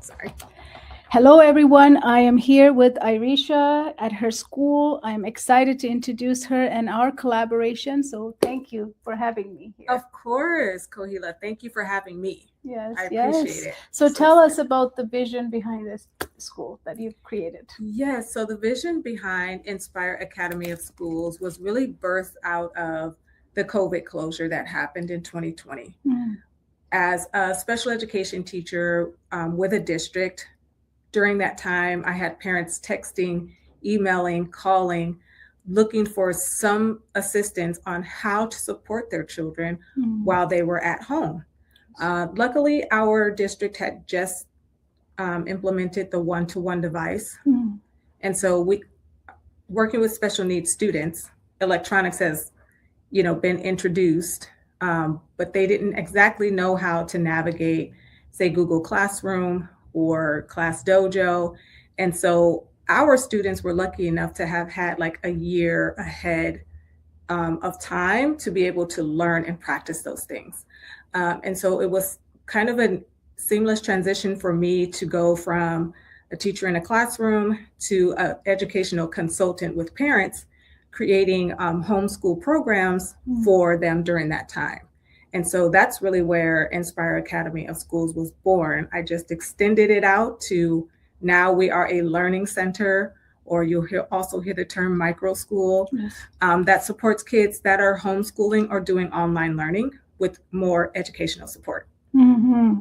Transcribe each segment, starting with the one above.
Sorry. Hello, everyone. I am here with Irisha at her school. I'm excited to introduce her and our collaboration. So thank you for having me here. Of course, Kohila. Thank you for having me. Yes, I appreciate yes. it. So tell us about the vision behind this school that you've created. Yes, so the vision behind Inspire Academy of Schools was really birthed out of the COVID closure that happened in 2020. Mm. As a special education teacher with a district, during that time, I had parents texting, emailing, calling, looking for some assistance on how to support their children while they were at home. Luckily, our district had just implemented the one-to-one device. And so we, working with special needs students, electronics has, been introduced, but they didn't exactly know how to navigate, say, Google Classroom or Class Dojo. And so our students were lucky enough to have had like a year ahead of time to be able to learn and practice those things. And so it was kind of a seamless transition for me to go from a teacher in a classroom to an educational consultant with parents, creating homeschool programs for them during that time. And so that's really where Inspire Academy of Schools was born. I just extended it out to now we are a learning center, or you'll also hear the term micro school, that supports kids that are homeschooling or doing online learning with more educational support. Mm-hmm.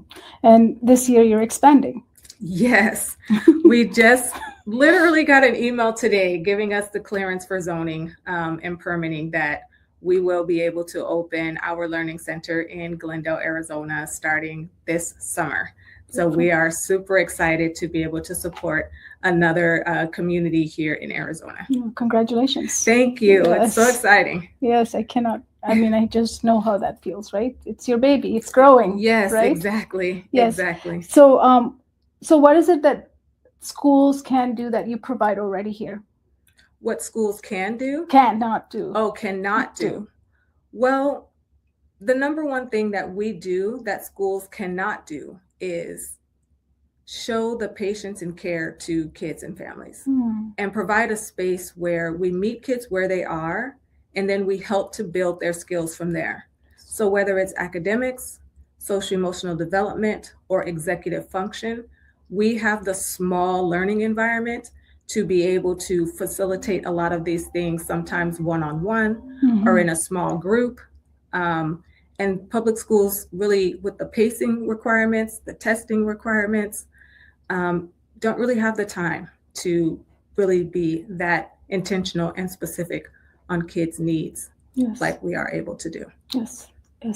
And this year you're expanding. Yes, we just literally got an email today giving us the clearance for zoning and permitting that we will be able to open our learning center in Glendale, Arizona, starting this summer. So we are super excited to be able to support another community here in Arizona. Congratulations. Thank you. Yes. It's so exciting. Yes, I just know how that feels, right? It's your baby. It's growing. Yes, right? Exactly. Yes. Exactly. So what is it that schools can do that you provide already here? What schools can do? Cannot do. Oh, cannot do. Well, the number one thing that we do that schools cannot do is show the patience and care to kids and families and provide a space where we meet kids where they are, and then we help to build their skills from there. So whether it's academics, social emotional development, or executive function, we have the small learning environment to be able to facilitate a lot of these things, sometimes one-on-one or in a small group. And public schools really, with the pacing requirements, the testing requirements, don't really have the time to really be that intentional and specific on kids' needs like we are able to do. Yes,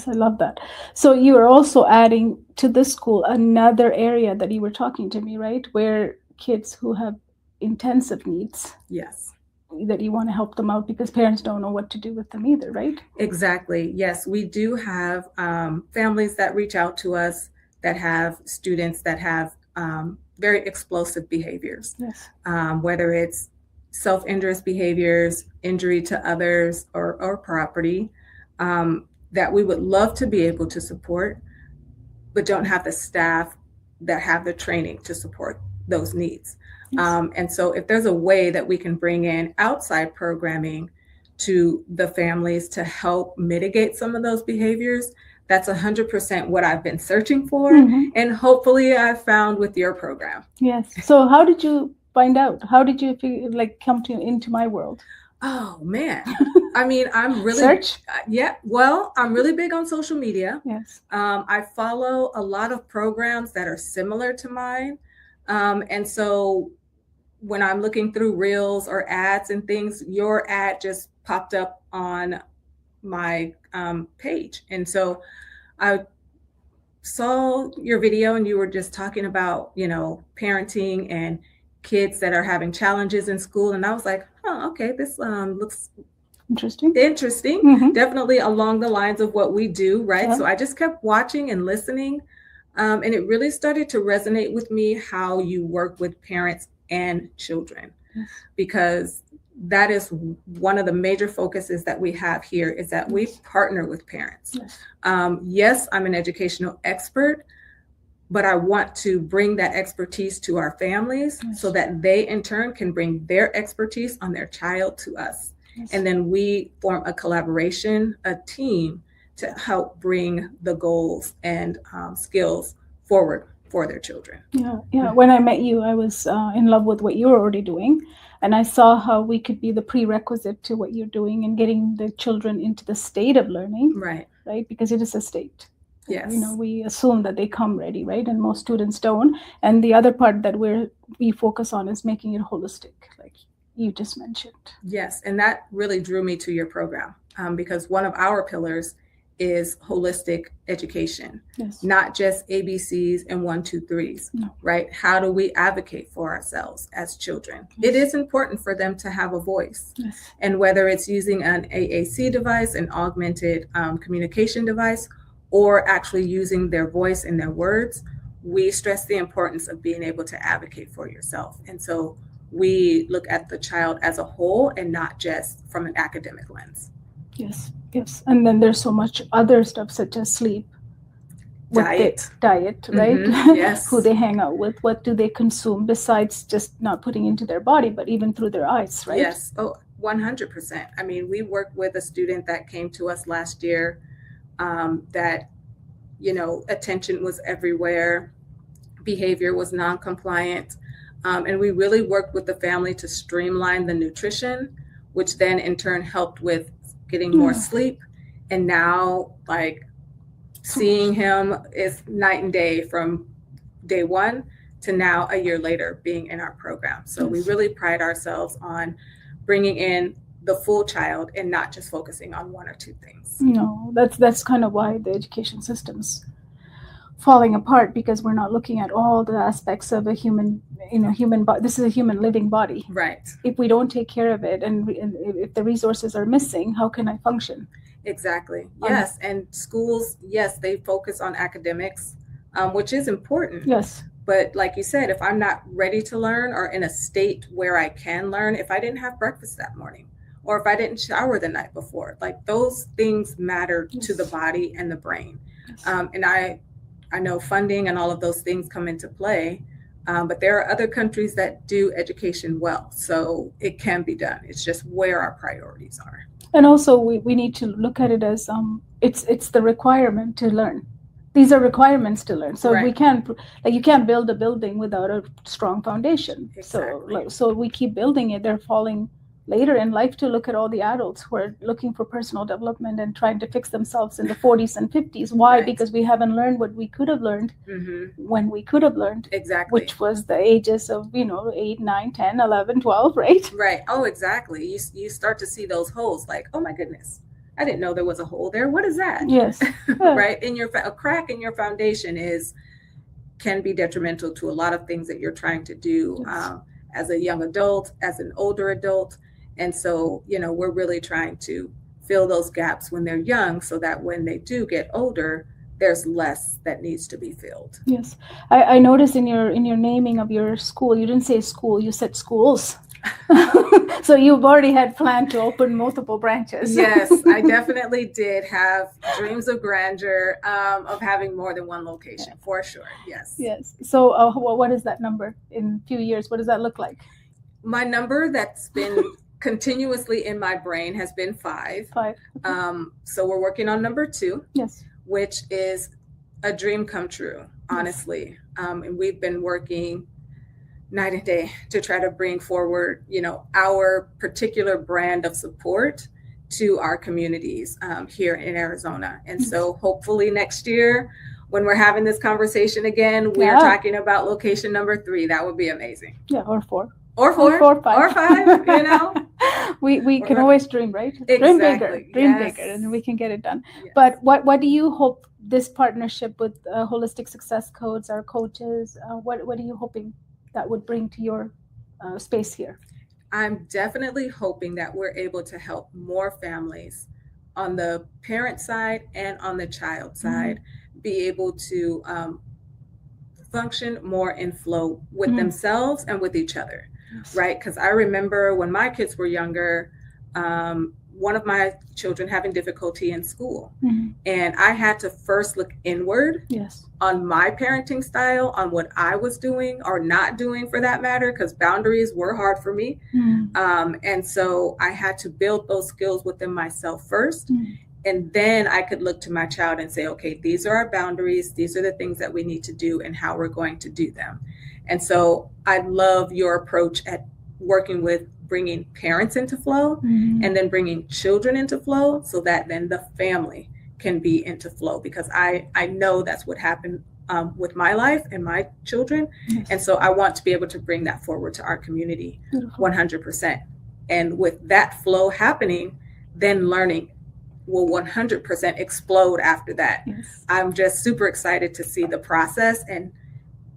I love that. So you are also adding to this school another area that you were talking to me, right? Where kids who have intensive needs. Yes. That you want to help them out because parents don't know what to do with them either, right? Exactly. Yes, we do have families that reach out to us that have students that have very explosive behaviors. Yes. Whether it's self-injurious behaviors, injury to others or property, that we would love to be able to support, but don't have the staff that have the training to support those needs. Yes. And so if there's a way that we can bring in outside programming to the families to help mitigate some of those behaviors, that's 100% what I've been searching for. And hopefully I've found with your program. Yes. So how did you find out? How did you come into my world? Oh, man. I mean, I'm really... Search? Yeah. Well, I'm really big on social media. Yes. I follow a lot of programs that are similar to mine. And so when I'm looking through reels or ads and things, your ad just popped up on my page. And so I saw your video and you were just talking about, parenting and kids that are having challenges in school. And I was like, okay, this looks interesting. Definitely along the lines of what we do, right? Yeah. So I just kept watching and listening. And it really started to resonate with me how you work with parents and children, because that is one of the major focuses that we have here, is that we partner with parents. Yes, I'm an educational expert, but I want to bring that expertise to our families Yes. so that they in turn can bring their expertise on their child to us. Yes. And then we form a collaboration, a team to help bring the goals and skills forward for their children. Yeah. When I met you, I was in love with what you were already doing. And I saw how we could be the prerequisite to what you're doing and getting the children into the state of learning, Right. Because it is a state. Yes. We assume that they come ready, right? And most students don't. And the other part that we focus on is making it holistic, like you just mentioned. Yes, and that really drew me to your program because one of our pillars is holistic education, Yes. not just ABCs and 1, 2, 3s, No. right? How do we advocate for ourselves as children? Yes. It is important for them to have a voice. Yes. And whether it's using an AAC device, an augmented communication device, or actually using their voice and their words, we stress the importance of being able to advocate for yourself. And so we look at the child as a whole and not just from an academic lens. Yes. And then there's so much other stuff such as sleep, Diet, right? Mm-hmm. Yes. Who they hang out with, what do they consume besides just not putting into their body, but even through their eyes, right? Yes. Oh, 100%. I mean, we worked with a student that came to us last year that, attention was everywhere, behavior was non-compliant. And we really worked with the family to streamline the nutrition, which then in turn helped with getting more sleep. And now, seeing him is night and day from day one to now a year later being in our program. So we really pride ourselves on bringing in the full child and not just focusing on 1 or 2 things. No, that's kind of why the education system's falling apart, because we're not looking at all the aspects of a human body. This is a human living body. Right. If we don't take care of it and if the resources are missing, how can I function? Exactly. Yes. And schools, yes, they focus on academics, which is important. Yes. But like you said, if I'm not ready to learn or in a state where I can learn, if I didn't have breakfast that morning, or if I didn't shower the night before, those things matter to the body and the brain. Yes. And I know funding and all of those things come into play, but there are other countries that do education well. So it can be done. It's just where our priorities are. And also we need to look at it as it's the requirement to learn. These are requirements to learn. So we can't, you can't build a building without a strong foundation. Exactly. So we keep building it. They're falling later in life to look at all the adults who are looking for personal development and trying to fix themselves in the 40s and 50s. Why? Right. Because we haven't learned what we could have learned when we could have learned. Exactly. Which was the ages of, 8, 9, 10, 11, 12, right? Right. Oh, exactly. You start to see those holes oh my goodness, I didn't know there was a hole there. What is that? Yes. Right. A crack in your foundation can be detrimental to a lot of things that you're trying to do as a young adult, as an older adult. And so, we're really trying to fill those gaps when they're young so that when they do get older, there's less that needs to be filled. Yes. I noticed in your naming of your school, you didn't say school, you said schools. So you've already had planned to open multiple branches. Yes, I definitely did have dreams of grandeur, of having more than one location, for sure. Yes. Yes. So what is that number in a few years? What does that look like? My number that's been continuously in my brain has been 5. 5. Okay. So we're working on number 2. Yes. Which is a dream come true, honestly. And we've been working night and day to try to bring forward, our particular brand of support to our communities here in Arizona. And so hopefully next year, when we're having this conversation again, we're talking about location number 3. That would be amazing. Yeah, or 4. Or 4, or 5. Or 5, We can always dream, right? Exactly. Dream bigger, and we can get it done. Yes. But what do you hope this partnership with Wholistic SuccessCodes, our coaches, what are you hoping that would bring to your space here? I'm definitely hoping that we're able to help more families on the parent side and on the child side be able to function more in flow with themselves and with each other. Right? Because I remember when my kids were younger, one of my children having difficulty in school. And I had to first look inward on my parenting style, on what I was doing or not doing for that matter, because boundaries were hard for me. And so I had to build those skills within myself first. And then I could look to my child and say, okay, these are our boundaries. These are the things that we need to do and how we're going to do them. And so I love your approach at working with bringing parents into flow and then bringing children into flow, so that then the family can be into flow, because I know that's what happened with my life and my children. And so I want to be able to bring that forward to our community 100%. And with that flow happening, then learning will 100% explode after that. I'm just super excited to see the process and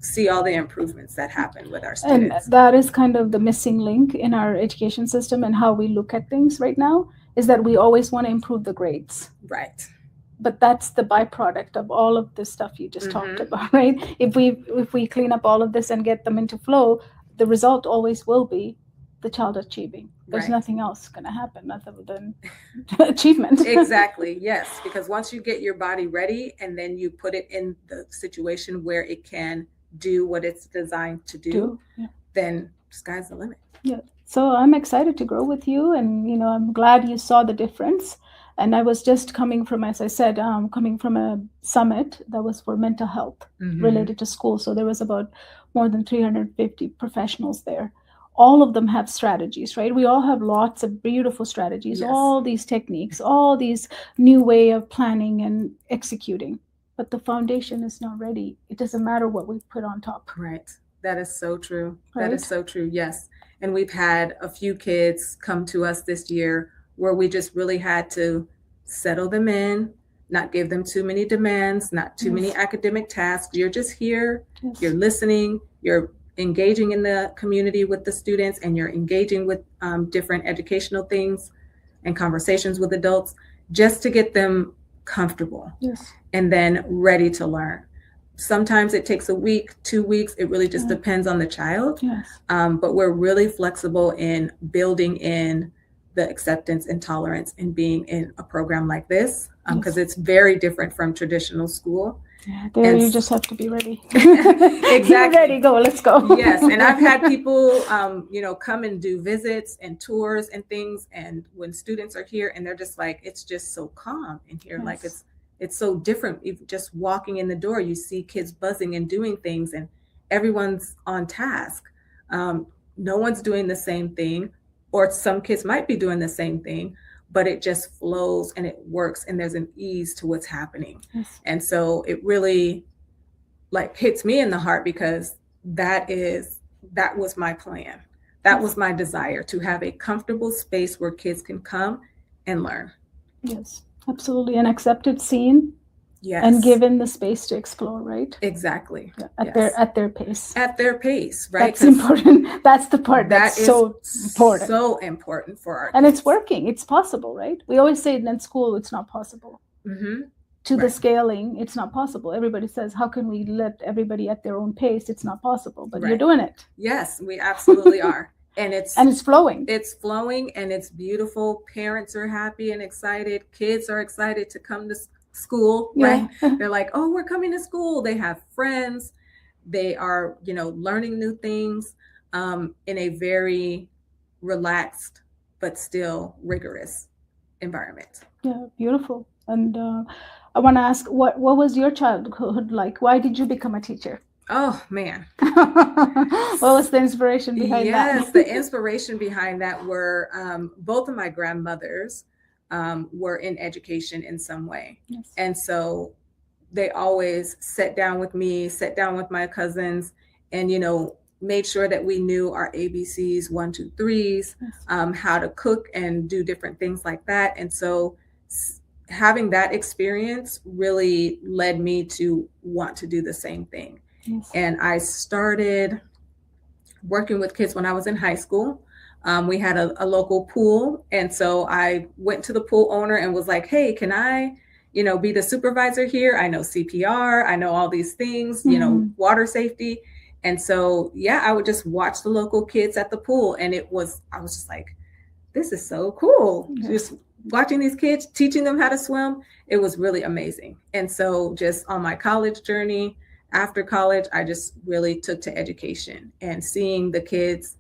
see all the improvements that happen with our students. And that is kind of the missing link in our education system and how we look at things right now, is that we always want to improve the grades. Right. But that's the byproduct of all of this stuff you just talked about, right? If we clean up all of this and get them into flow, the result always will be the child achieving. There's nothing else going to happen other than achievement. Exactly. Yes. Because once you get your body ready and then you put it in the situation where it can do what it's designed to do, then sky's the limit. So I'm excited to grow with you, and I'm glad you saw the difference. And I was just coming from, as I said, coming from a summit that was for mental health related to school. So there was about more than 350 professionals there. All of them have strategies, right? We all have lots of beautiful strategies, all these techniques, all these new way of planning and executing. But the foundation is not ready. It doesn't matter what we put on top. Right. That is so true. That is so true. Yes. And we've had a few kids come to us this year where we just really had to settle them in, not give them too many demands, not too many academic tasks. You're just here, you're listening, you're engaging in the community with the students, and you're engaging with different educational things and conversations with adults, just to get them comfortable and then ready to learn. Sometimes it takes a week, 2 weeks. It really just depends on the child. But we're really flexible in building in the acceptance and tolerance in being in a program like this, because it's very different from traditional school. There you just have to be ready. Exactly. You're ready, go, let's go. Yes, and I've had people, come and do visits and tours and things, and when students are here and they're just like, it's just so calm in here, like it's so different. If just walking in the door, you see kids buzzing and doing things, and everyone's on task. No one's doing the same thing, or some kids might be doing the same thing, but it just flows and it works, and there's an ease to what's happening. And so it really hits me in the heart, because that was my plan. That was my desire, to have a comfortable space where kids can come and learn. Yes, absolutely. And accepted, seen, and given the space to explore, right? Exactly. At their pace. At their pace, right? That's important. That's the part that's so important. So important for our kids. And it's working. It's possible, right? We always say in school it's not possible. To the scaling, it's not possible. Everybody says, how can we let everybody at their own pace? It's not possible, but you're doing it. Yes, we absolutely are. And it's flowing. It's flowing, and it's beautiful. Parents are happy and excited. Kids are excited to come to school, right? They're like, oh, we're coming to school. They have friends. They are, learning new things in a very relaxed but still rigorous environment. Yeah, beautiful. And I want to ask, what was your childhood like? Why did you become a teacher? Oh, man. What was the inspiration behind that? Yes, the inspiration behind that were both of my grandmothers were in education in some way. And so they always sat down with me, sat down with my cousins, and, made sure that we knew our ABCs, 1, 2, 3s, how to cook and do different things like that. And so having that experience really led me to want to do the same thing. And I started working with kids when I was in high school. We had a local pool. And so I went to the pool owner and was like, hey, can I, be the supervisor here? I know CPR, I know all these things, water safety. And so, I would just watch the local kids at the pool. And I was just like, this is so cool. Just watching these kids, teaching them how to swim, it was really amazing. And so just on my college journey, after college, I just really took to education and seeing the kids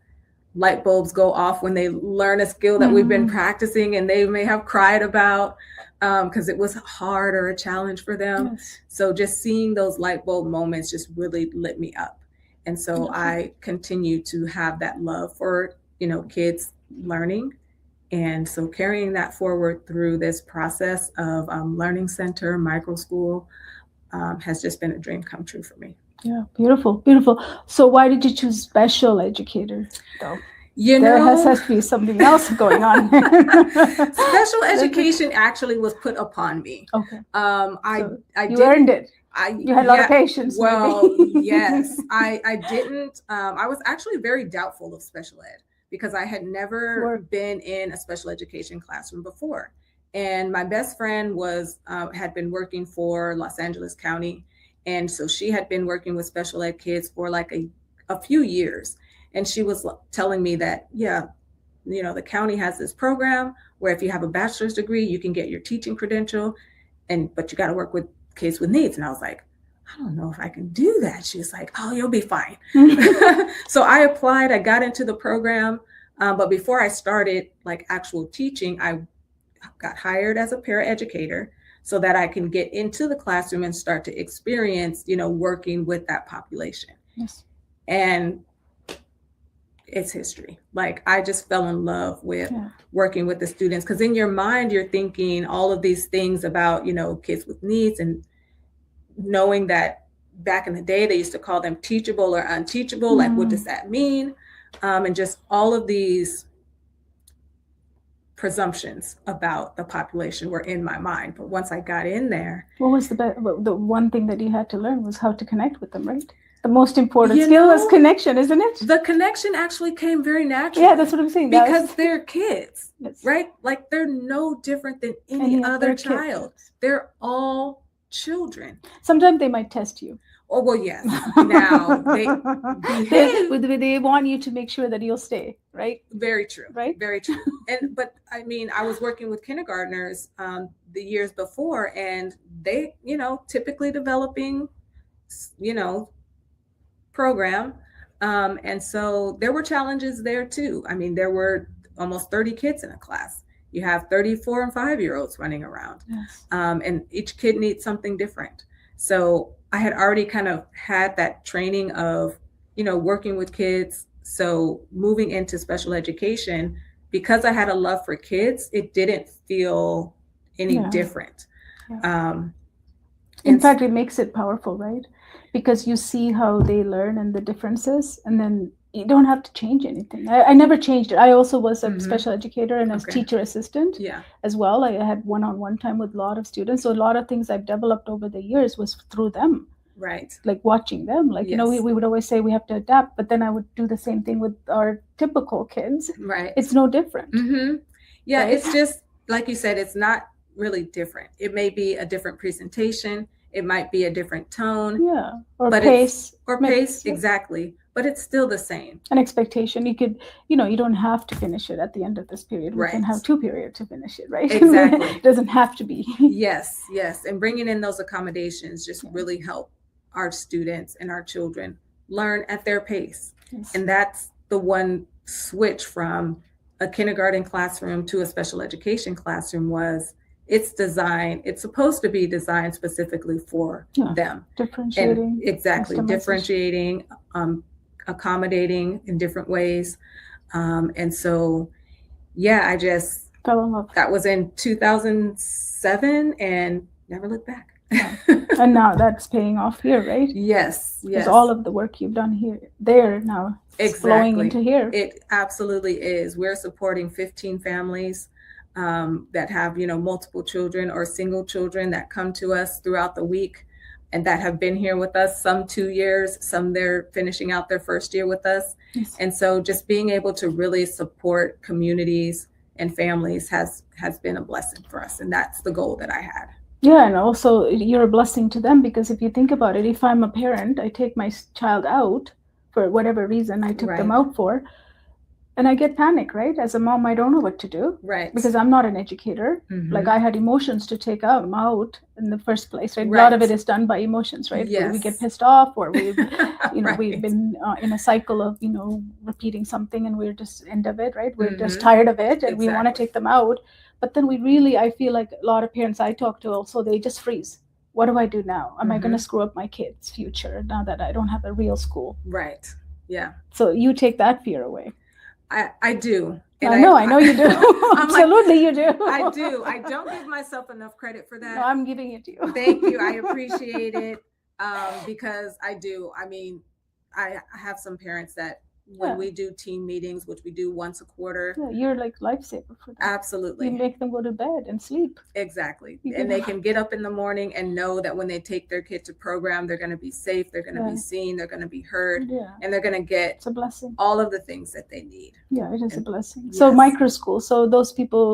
light bulbs go off when they learn a skill that we've been practicing and they may have cried about because it was hard or a challenge for them. Yes. So just seeing those light bulb moments just really lit me up. And so I continue to have that love for, kids learning. And so carrying that forward through this process of Learning Center, micro school, has just been a dream come true for me. Yeah, beautiful, beautiful. So why did you choose special educator, though? There has to be something else going on. Special education actually was put upon me. Okay. I you earned it. You had a lot of patience. Well, yes. I didn't. I was actually very doubtful of special ed because I had never been in a special education classroom before. And my best friend had been working for Los Angeles County. And so she had been working with special ed kids for like a few years. And she was telling me that, the county has this program where if you have a bachelor's degree, you can get your teaching credential, but you got to work with kids with needs. And I was like, I don't know if I can do that. She was like, oh, you'll be fine. So I applied, I got into the program. But before I started like actual teaching, I got hired as a paraeducator so that I can get into the classroom and start to experience, working with that population. Yes. And it's history. Like I just fell in love with working with the students because in your mind, you're thinking all of these things about, kids with needs and knowing that back in the day, they used to call them teachable or unteachable. Like, what does that mean? And just all of these presumptions about the population were in my mind. But once I got in there. What was the one thing that you had to learn was how to connect with them, right? The most important skill is connection, isn't it? The connection actually came very naturally. Yeah, that's what I'm saying. Because they're kids, right? Like they're no different than any other child. Kids. They're all children. Sometimes they might test you. Oh, well, yes. Now, they want you to make sure that you'll stay, right? Very true. Right? Very true. But I mean, I was working with kindergartners the years before, and they, typically developing, program. And so there were challenges there too. I mean, there were almost 30 kids in a class. You have 34 and 5-year-olds running around. Yes. And each kid needs something different. So I had already kind of had that training of, working with kids. So moving into special education, because I had a love for kids, it didn't feel any different. Yeah. In fact, it makes it powerful, right? Because you see how they learn and the differences, and then you don't have to change anything. I never changed it. I also was a special educator and as teacher assistant as well. I had one-on-one time with a lot of students. So a lot of things I've developed over the years was through them. Right. Like watching them. Like, we would always say we have to adapt, but then I would do the same thing with our typical kids. Right. It's no different. Mm-hmm. Yeah, right? It's just, like you said, it's not really different. It may be a different presentation. It might be a different tone. Yeah. Or pace. Exactly. But it's still the same. An expectation. You could, you don't have to finish it at the end of this period. We can have 2 periods to finish it, right? Exactly. It doesn't have to be. Yes. And bringing in those accommodations just really help our students and our children learn at their pace. Yes. And that's the one switch from a kindergarten classroom to a special education classroom was it's supposed to be designed specifically for them. Differentiating. And differentiating, accommodating in different ways. And so, I just fell in love. That was in 2007 and never looked back. And now that's paying off here, right? Yes. Because all of the work you've done there now is flowing into here. It absolutely is. We're supporting 15 families that have, multiple children or single children that come to us throughout the week and that have been here with us, some 2 years, some they're finishing out their first year with us. Yes. And so just being able to really support communities and families has been a blessing for us. And that's the goal that I had. Yeah, and also you're a blessing to them because if you think about it, if I'm a parent, I take my child out for whatever reason I took them out for, And I get panic, right? As a mom, I don't know what to do. Right. Because I'm not an educator. Mhm. Like I had emotions to take out in the first place, right? A Right. lot of it is done by emotions, right? Yes. We get pissed off, or we've, Right. we've been in a cycle of, repeating something, and we're just end of it, right? We're just Mhm. tired of it, and we want to Exactly. take them out. But then I feel like a lot of parents I talk to also, they just freeze. What do I do now? Am I going to Mhm. screw up my kids' future now that I don't have a real school? Right. Yeah. So you take that fear away. I do. And I know you do. Absolutely, you do. I do. I don't give myself enough credit for that. No, I'm giving it to you. Thank you. I appreciate it. Because I do. I mean, I have some parents that when we do team meetings, which we do once a quarter. Yeah, you're like lifesaver for them. Absolutely. You make them go to bed and sleep. Exactly. And they can get up in the morning and know that when they take their kid to program, they're going to be safe, they're going to be seen, they're going to be heard, and they're going to get it's a blessing. All of the things that they need. Yeah, it is a blessing. Yes. So micro schools, so those people,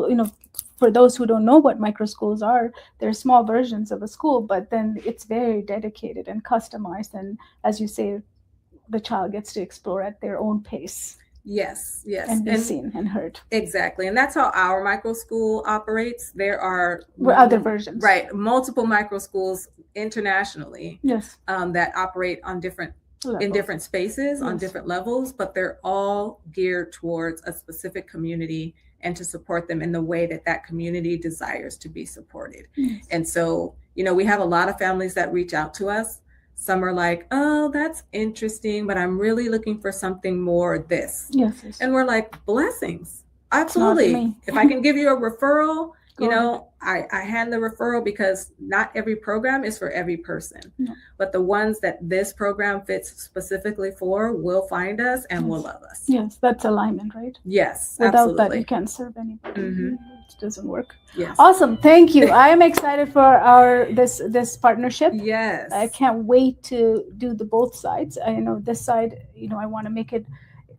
for those who don't know what micro schools are, they're small versions of a school, but then it's very dedicated and customized. And as you say, the child gets to explore at their own pace. Yes. And be seen and heard. Exactly. And that's how our micro school operates. There are other versions. Right. Multiple micro schools internationally. Yes. That operate on different spaces, on different levels, but they're all geared towards a specific community and to support them in the way that community desires to be supported. Yes. And so, we have a lot of families that reach out to us. Some are like, oh, that's interesting, but I'm really looking for something more this. Yes. And we're like, blessings. Absolutely. If I can give you a referral, I hand the referral, because not every program is for every person. No. But the ones that this program fits specifically for will find us and will love us. Yes, that's alignment, right? Yes, without absolutely. that, you can't serve anybody. Mm-hmm. It doesn't work. Yes. Awesome. Thank you. I am excited for our this partnership. Yes. I can't wait to do the both sides. I know this side, I want to make it.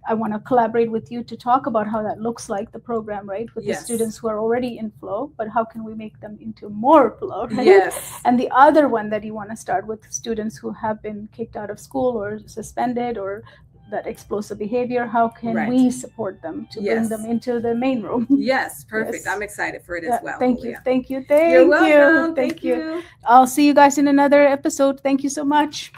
I want to collaborate with you to talk about how that looks like, the program, right? With the students who are already in flow, but how can we make them into more flow, right? Yes. And the other one that you want to start with students who have been kicked out of school or suspended or that explosive behavior, how can we support them to bring them into the main room? Yes, perfect. I'm excited for it as well. Thank you. Thank you. You're welcome. Thank you. I'll see you guys in another episode. Thank you so much.